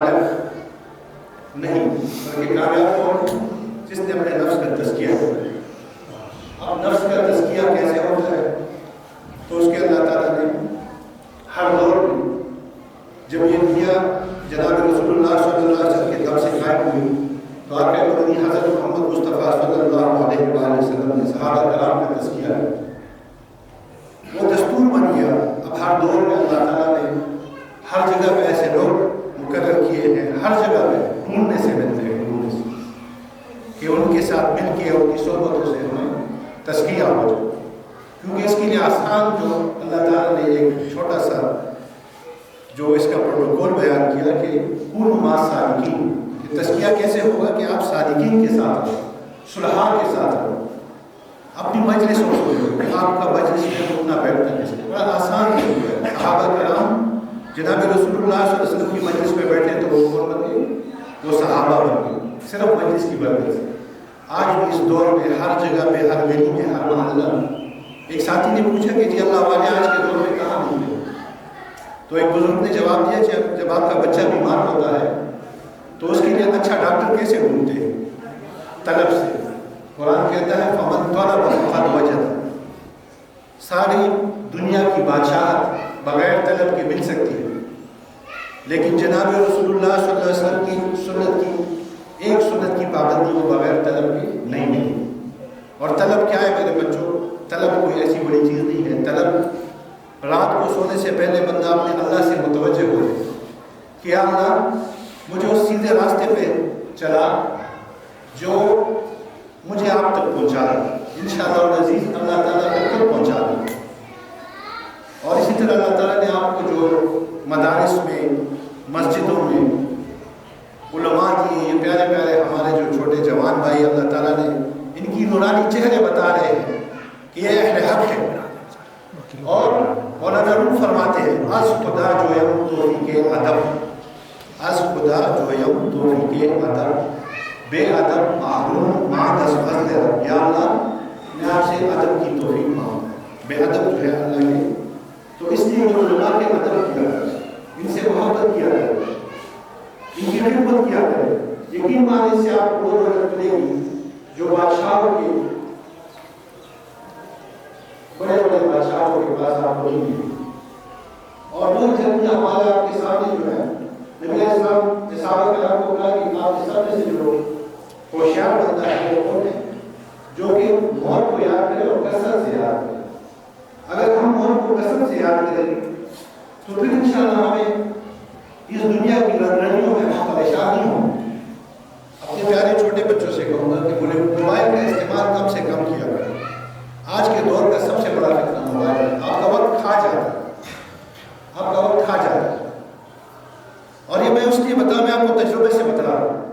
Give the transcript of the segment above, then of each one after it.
نہیں بلکہ کامیاب کون جس نے اپنے نفس کا تزکیہ کیا۔ اب نفس کا تزکیہ کیسے ہوتا ہے؟ تو اس کے اللہ تعالیٰ نے ہر دور میں جب یہ دنیا جناب رسول اللہ صلی اللہ علیہ وسلم کے دم سے قائم ہوئی تو آقا مدنی حضرت محمد مصطفیٰ صلی اللہ علیہ وآلہ وسلم نے صحابہ کرام کا تزکیہ کیا، وہ دستور بن گیا۔ اب ہر دور میں اللہ تعالیٰ نے ہر جگہ پہ ایسے لوگ مقرر کیے ہیں، ہر جگہ پہ ڈھونڈنے سے ملتے ہیں، ڈھونڈنے سے کہ ان کے ساتھ مل کے ان کی صحبتوں سے ہمیں تزکیہ ہو جائے، کیونکہ اس کے لیے آسان جو اللہ تعالیٰ نے ایک چھوٹا سا جو اس کا پروٹوکول بیان کیا کہ کون ما صادقین، کہ تزکیہ کیسے ہوگا کہ آپ صادقین کے ساتھ رہو، صلحاء کے ساتھ رہو، اپنی مجلس ہو کہ آپ کا مجلس میں اٹھنا بیٹھنا کس بڑا آسان ہے۔ صحابہ کرام جناب رسول اللہ صلی اللہ علیہ وسلم کی مجلس میں بیٹھے تو وہ کون بن گئے؟ وہ صحابہ بن گئے، صرف مجلس کی برکت سے۔ آج بھی اس دور میں ہر جگہ پہ، ہر گلی میں، ہر محلہ، ایک ساتھی نے پوچھا کہ جی اللہ والے آج کے دور میں کہاں ملتے ہیں؟ تو ایک بزرگ نے جواب دیا جب آپ کا بچہ بیمار ہوتا ہے تو اس کے لیے اچھا ڈاکٹر کیسے ڈھونڈتے ہیں؟ طلب سے۔ قرآن کہتا ہے فمن طلب فقد وجد، ساری دنیا کی بادشاہت بغیر طلب کے مل سکتی ہے، لیکن جناب رسول اللہ صلی اللہ علیہ وسلم کی سنت کی ایک سنت کی پابندی وہ بغیر طلب کے نہیں ملی۔ اور طلب کیا ہے میرے بچوں؟ طلب کوئی ایسی بڑی چیز نہیں ہے۔ طلب رات کو سونے سے پہلے بندہ اپنے اللہ سے متوجہ ہو جائے کہ یا اللہ مجھے اس سیدھے راستے پہ چلا جو مجھے آپ تک پہنچا ہے، انشاءاللہ العزیز اللہ تعالیٰ تک پہنچا دے۔ اور اسی طرح اللہ تعالیٰ نے آپ کو جو مدارس میں، مسجدوں میں علماء دیے، یہ پیارے پیارے ہمارے جو چھوٹے جوان بھائی اللہ تعالیٰ نے ان کی نورانی چہرے بتا رہے ہیں کہ یہ اہل حق ہے۔ اور مولانا روم فرماتے ہیں از خدا جو یم توفیق ادب، از خدا جو یم توفیق ادب، بے ادب معلوم ماں دس فضل رب، یا اللہ میں آپ سے ادب کی توفیق مانگتا ہوں۔ بے ادب جو ہے اللہ کے، تو اس لیے جو علماء کے ادب کیا ہے، ان سے محبت کیا ہے، ان کی خدمت کیا ہے، یقین مانے سے آپ کو وہ رحمت ملے گی جو بادشاہوں کے، بڑے بڑے بادشاہوں کے پاس آپ کو نہیں ملے۔ اور وہ جلدی ہمارے آپ کے سامنے جو ہے نبی علیہ السلام نے صحابہ کرام کو کہا کہ آپ کے سامنے سے جو ہوشیار بنتا ہے وہ کون ہے؟ جو کہ موت کو یاد کرے اور کثرت سے یاد کرے۔ اگر ہم موت کو کثرت سے یاد کریں گے تو پھر انشاءاللہ ہمیں اس دنیا کی رنگینیوں میں ہم پریشان نہیں ہوں۔ اپنے پیارے چھوٹے بچوں سے کہوں گا کہ موبائل کا استعمال کم سے کم کیا کریں۔ آج کے دور کا سب سے بڑا فتنہ موبائل ہے، آپ کا وقت کھا جاتا ہے، آپ کا وقت کھا جاتا ہے۔ اور یہ میں اس لیے میں آپ کو تجربے سے بتا رہا ہوں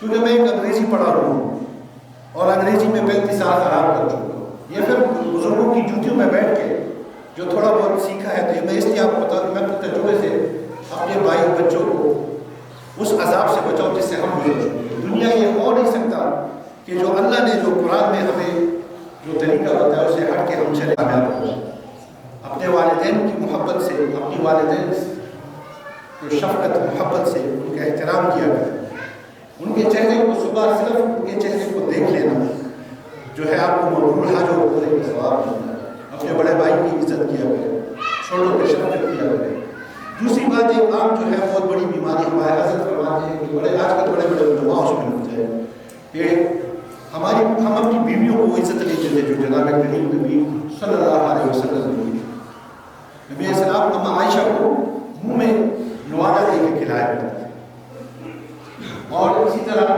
کیونکہ میں ایک انگریزی پڑھا رہا ہوں اور انگریزی میں 35 سال خراب کر چکا ہوں۔ یہ پھر بزرگوں کی جوتیوں میں بیٹھ کے جو تھوڑا بہت سیکھا ہے، تو یہ میں اس لیے آپ کو بتا رہا ہوں، میں اپنے تجربے سے اپنے بھائی بچوں کو اس عذاب سے بچاؤ جس سے ہم گزر چکے ہیں۔ دنیا یہ ہو نہیں سکتا کہ جو اللہ نے جو قرآن میں ہمیں جو طریقہ بتایا اسے ہٹ کے ہم چلے کامیاب ہو جائیں۔ اپنے والدین کی محبت سے، اپنی والدین جو شفقت محبت سے ان کا احترام کیا کریں، ان کے چہرے کو صبح صرف ان کے چہرے کو دیکھ لینا جو ہے آپ کو مقبول حاج اور عمرے کا ثواب ملتا ہے۔ اپنے بڑے بھائی کی عزت کیا کریں، چھوٹوں پہ شفقت کیا کریں۔ دوسری بات ایک عام جو ہے بہت بڑی بیماری ہمارے حضرت فرماتے ہیں کہ بڑے آج کل بڑے بڑے علماء اس میں ہوتے ہیں کہ ہم اپنی بیویوں کو عزت نہیں دیتے جو جناب کریم نبی صلی اللہ علیہ وسلم نے دی۔ نبی علیہ السلام اما عائشہ کو منہ میں لوانا دے کے کھلایا کرتے تھے، اور اسی طرح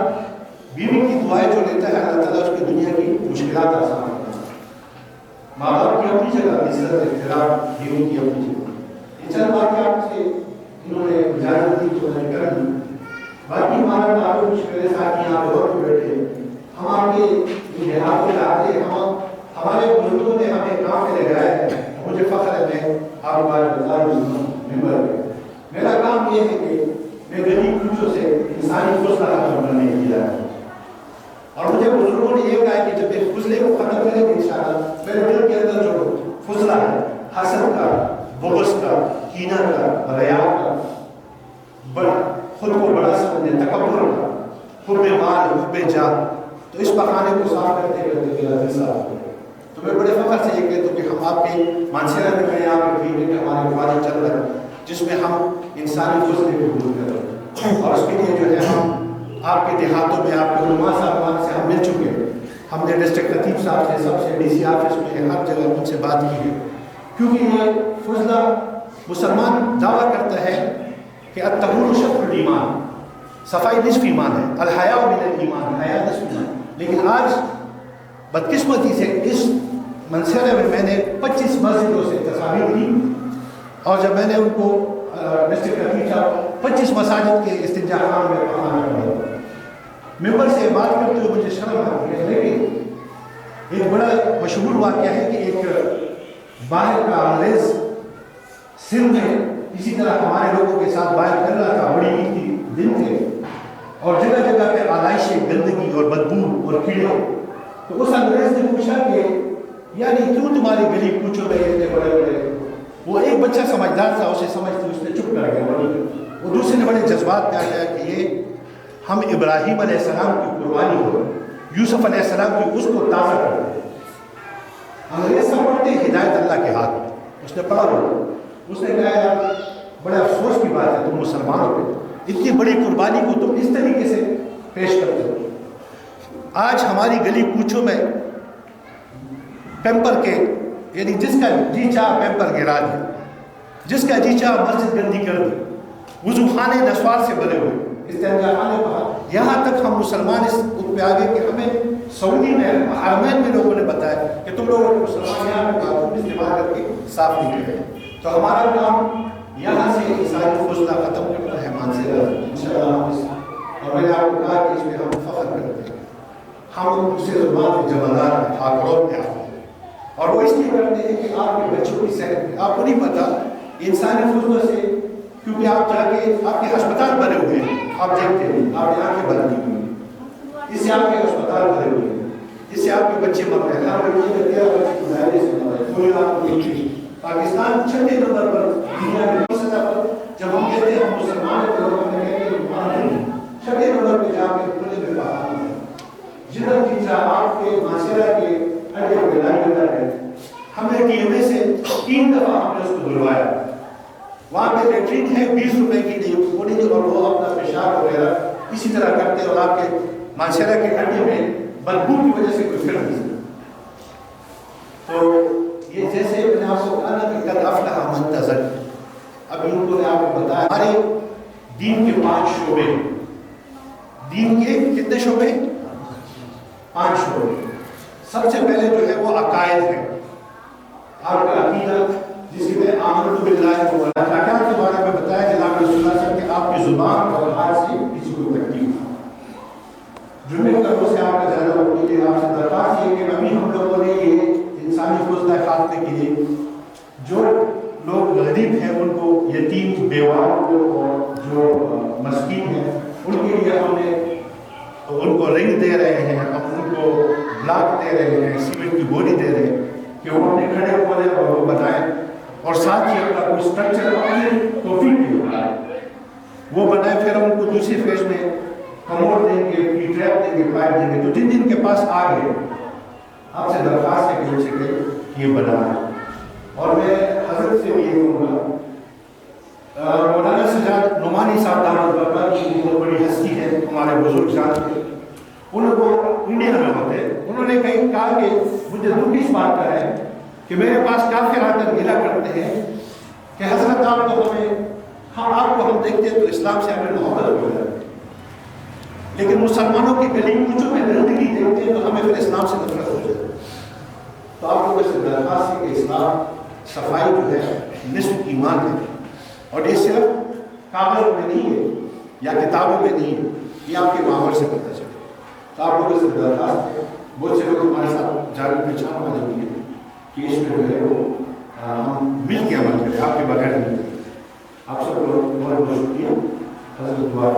بیوی کی دعائیں جو لیتا ہے اللہ تعالیٰ اس کی دنیا کی مشکلات آسان کرتا ہے۔ ماں باپ کی اپنی جگہ عزت احترام، بیوی کی اپنی جگہ۔ یہ چند واقعات سے انہوں نے اجازت دی تو میں نے کر دی۔ باقی ہمارا تعلق کچھ میرے ساتھ یہاں پہ اور بیٹھے ہم آپ کے لحاظ سے آتے ہیں، ہمارے بزرگوں نے ہمیں کام پہ لگایا ہے، مجھے فخر ہے میں آپ بار بتا ممبر پہ۔ میرا کام یہ ہے کہ میں غریب کوچوں سے انسانی فضلہ ختم کرنے کیا ہے، اور مجھے بزرگوں نے یہ کہا کہ جب ایک فضلے کو ختم کریں گے انشاءاللہ میرے دل کے اندر جو فضلہ ہے، حسد کا، بغض کا، کینہ کا، ریا کا، خود کو بڑا سمجھے، تکبر کا، حب مال، حب جاہ، تو اس بہانے کو صاف کرتے کرتے میرا دل صاف ہو گیا۔ تو میں بڑے فخر سے یہ کہتا ہوں کہ ہم آپ کے مانسیرا میں یہاں پہ ٹیم کہ ہمارے کالج چل رہا ہے جس میں ہم انسانی فضلے کو دور کر رہے ہیں، اور اس کے لیے جو ہے ہم آپ کے دیہاتوں میں آپ کے علماء صاحبان سے ہم مل چکے ہیں۔ ہم نے ڈسٹرکٹ خطیب صاحب سے، سب سے، ڈی سی آفس میں، ہر جگہ ان سے بات کی ہے، کیونکہ یہ فضلہ مسلمان دعویٰ کرتا ہے کہ الطہور شطر الایمان، صفائی نصف ایمان ہے، الحیاء من الایمان، حیا نصف ایمان۔ لیکن آج بدقسمتی سے اس منصرے میں نے 25 مسجدوں سے تصاویر لی، اور جب میں نے ان کو ڈسٹرکٹ خطیب صاحب 25 مساجد کے استنجا خانے میں پڑھانا پڑا، ممبر سے بات کرتے ہوئے مجھے شرم آتی ہے، لیکن ایک بڑا مشہور واقعہ ہے کہ ایک باہر کا انگریز سندھ میں اسی طرح ہمارے لوگوں کے ساتھ باہر کر رہا تھا، بڑی عید کی دن تھے، اور جگہ جگہ پہ آلائشیں، گندگی اور بدبو اور کیڑے، تو اس انگریز نے پوچھا کہ یعنی کیوں تمہاری گلی کوچوں میں اتنے بڑے بڑے، وہ ایک بچہ سمجھدار تھا، اسے سمجھتے اس نے چپ کر گیا، وہ دوسرے نے بڑے جذبات میں آ گیا کہ یہ ہم ابراہیم علیہ السلام کی قربانی ہو، یوسف علیہ السلام کی، اس کو تازہ کرتے ہیں۔ انگریز سب پڑھتے ہدایت اللہ کے ہاتھ میں، اس نے پڑھا ہوا، اس نے کہا یار بڑے افسوس کی بات ہے تم مسلمانوں پہ اتنی بڑی قربانی کو تم اس طریقے سے پیش کرتے ہو۔ آج ہماری گلی کوچوں میں پیمپر کے، یعنی جس کا جی چاہ پیمپر گرا دے، جس کا جی چاہ مسجد گندی کر دے، وضو خانے نسوار سے بنے ہوئے، استنجا خانے پر، یہاں تک ہم مسلمان اس پہ آگے کہ ہمیں سعودی میں حرمین میں لوگوں نے بتایا کہ تم لوگوں کو مسلمان یہاں پہ باتوں میں استعمال کر کے صاف نہیں کریں۔ تو ہمارا کام یہاں سے عیسائی فضلہ ختم کرنا ہے مانسیرا انشاءاللہ، اور میں نے آپ کو کہا کہ اس میں ہم فخر کرتے ہیں، ہم دوسرے زبان کے جمالات میں ٹھاکروں میں آتے ہیں، اور وہ اس لیے کرتے ہیں کہ آپ کے بچوں کی صحت، آپ کو نہیں پتا انسانی فضلوں سے، کیونکہ آپ جا کے آپ کے ہسپتال بنے ہوئے ہیں، آپ دیکھتے ہیں، آپ یہاں کے بنی ہوئی ہیں، اس سے آپ کے ہسپتال بنے ہوئے ہیں، اس سے آپ کے بچے مر رہے ہیں، آپ بچے 13 بچے کی ظاہر سے مر رہے ہیں، کوئی آپ کو دیکھیے پاکستان 6 نمبر پر دنیا میں سطح پر، جب ہم کہتے ہیں ہم مسلمان ہیں تو لوگ ہمیں کہتے ہیں مسلمان نہیں، 6 نمبر پہ جا کے کھلے میں باہر ہیں، جدھر کی چاہ آپ کے معاشرہ کے اڈے پہ لائی جگہ ہے، ہم نے ٹی ایم اے سے 3 دفعہ ہم نے اس کو بلوایا، وہاں پہ لیٹرین ہے 20 روپے کی نہیں، اور وہ اپنا پیشاب وغیرہ اسی طرح کرتے، اور آپ کے معاشرہ کے اڈے میں بدبو کی وجہ سے کوئی فرق نہیں۔ تو یہ جیسے میں نے آپ کو کہا نا کہ قد افلح من تزکا، اب ان کو نے آپ کو بتایا ہمارے دین کے 5 شعبے، دین کے کتنے شعبے؟ 5 شعبے۔ سب سے پہلے جو ہے وہ عقائد ہے، آپ کا عقیدہ، جس میں آمنت باللہ و ملائکتہ کے بارے میں بتایا جناب رسول اللہ صلی اللہ علیہ وسلم کہ آپ کی زبان اور ہاتھ سے کسی کو تکلیف نہ۔ جمعے کا روز سے آپ کا جائزہ لیجیے، آپ سے درخواست یہ کہ ابھی ہم لوگوں نے یہ انسانی فضلہ خاتمے کے لیے جو لوگ غریب ہیں ان کو، یتیم بیواؤں کو، اور جو مسکین ہیں ان کے لیے ہم نے ان کو رنگ دے رہے ہیں، ہم ان کو بلاک دے رہے ہیں، سیمنٹ کی بوری دے رہے ہیں کہ وہ اپنے کھڑے ہو جائیں اور وہ بتائیں، اور ساتھ ہی اپنا کوئی اسٹرکچر اپنے توفیق کی ہوتا ہے وہ بنائیں، پھر ہم ان کو دوسری فیز میں کموڈ دیں گے، کی ٹریپ دیں گے، پائپ دیں گے۔ تو جن جن کے پاس آ گئے آپ سے درخواست ہے کہ ان سے کہ یہ بنائیں، اور میں حضرت سے بھی یہ کہوں گا، مولانا سجاد نعمانی صاحب دامت برکاتہ کی بہت بڑی ہستی ہے، ہمارے بزرگ صاحب تھے، ان کو انڈیا میں ہوتے، انہوں نے کہیں کہا کہ مجھے دکھ اس بات کا ہے کہ میرے پاس کافر آ کر گلا کرتے ہیں کہ حضرت آپ تو ہمیں، آپ کو ہم دیکھتے ہیں تو اسلام سے ہمیں محبت ہو جاتی ہے، لیکن مسلمانوں کی گلی کوچوں میں گندگی دیکھتے ہیں تو ہمیں پھر اسلام سے نفرت ہو جاتی ہے۔ تو آپ لوگوں سے درخواست ہے کہ اسلام صفائی جو ہے نصف ایمان ہے، اور یہ صرف کاغذ میں نہیں ہے یا کتابوں میں نہیں ہے، یہ آپ کے ماحول سے پتہ چلے۔ تو آپ لوگوں سے درخواست ہے، بہت سے لوگ ہمارے ساتھ جانے پہچان والے بھی ہیں کہ اس میں جو ہے وہ ہم مل کے عمل کریں، آپ کے بغیر نہیں کریں۔ آپ سب لوگ بہت بہت شکریہ، حضرت دعا